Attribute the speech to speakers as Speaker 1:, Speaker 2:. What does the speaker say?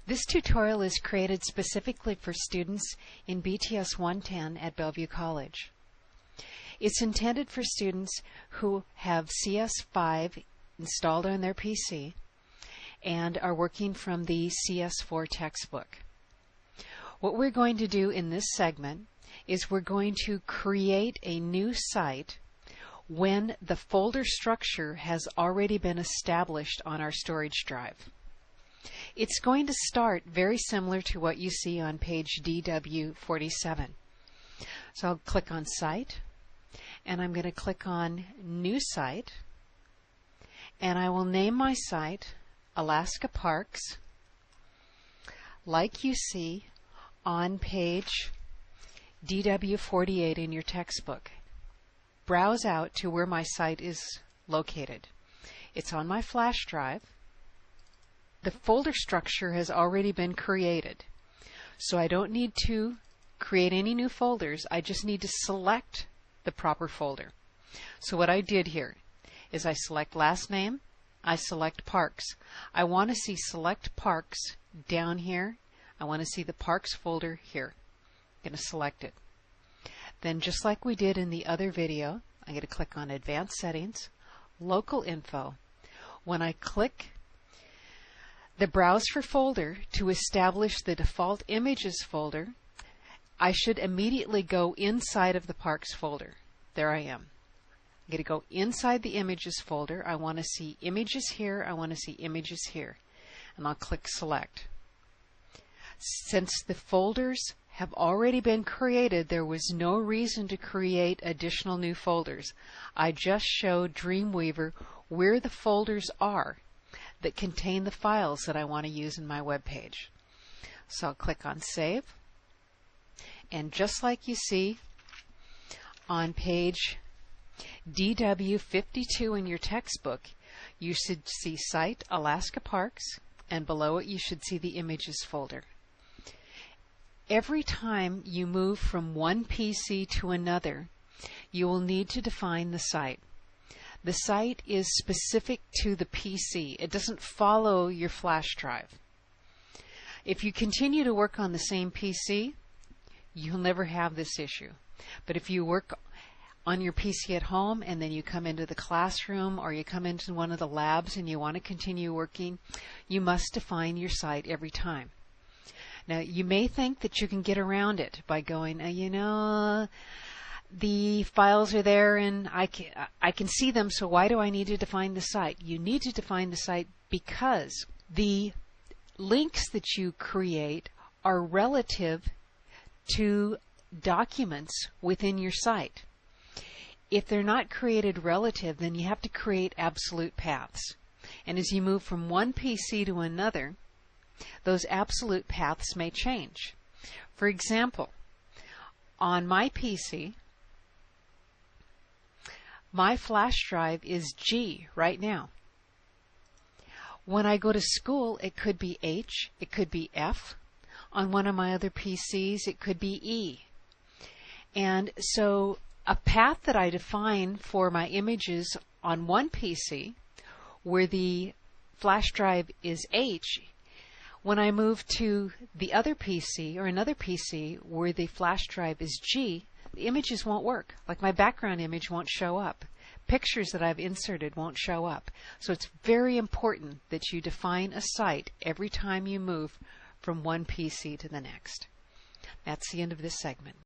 Speaker 1: This tutorial is created specifically for students in BTS 110 at Bellevue College. It's intended for students who have CS5 installed on their PC and are working from the CS4 textbook. What we're going to do in this segment is we're going to create a new site when the folder structure has already been established on our storage drive. It's going to start very similar to what you see on page DW47. So I'll click on Site, and I'm going to click on New Site, and I will name my site Alaska Parks, like you see on page DW48 in your textbook. Browse out to where my site is located. It's on my flash drive. The folder structure has already been created, so I don't need to create any new folders. I just need to select the proper folder. So what I did here is I select last name, I select Parks. I want to see Select Parks down here. I want to see the Parks folder here. I'm going to select it. Then, just like we did in the other video, I'm going to click on Advanced Settings, Local Info. When I click the Browse for Folder to establish the default Images folder, I should immediately go inside of the Parks folder. There I am. I'm going to go inside the Images folder. I want to see Images here. I want to see Images here. And I'll click Select. Since the folders have already been created, there was no reason to create additional new folders. I just showed Dreamweaver where the folders are that contain the files that I want to use in my web page. So I'll click on Save, and just like you see on page DW52 in your textbook, you should see Site Alaska Parks, and below it you should see the Images folder. Every time you move from one PC to another, you will need to define the site. The site is specific to the PC. It doesn't follow your flash drive. If you continue to work on the same PC, you'll never have this issue. But if you work on your PC at home and then you come into the classroom or you come into one of the labs and you want to continue working, you must define your site every time. Now, you may think that you can get around it by going, the files are there and I can see them, so why do I need to define the site? You need to define the site because the links that you create are relative to documents within your site. If they're not created relative, then you have to create absolute paths. And as you move from one PC to another, those absolute paths may change. For example, on my PC, my flash drive is G right now. When I go to school, it could be H, it could be F. On one of my other PCs, it could be E. And so a path that I define for my images on one PC, where the flash drive is H, when I move to the other PC or another PC where the flash drive is G, the images won't work. Like my background image won't show up. Pictures that I've inserted won't show up. So it's very important that you define a site every time you move from one PC to the next. That's the end of this segment.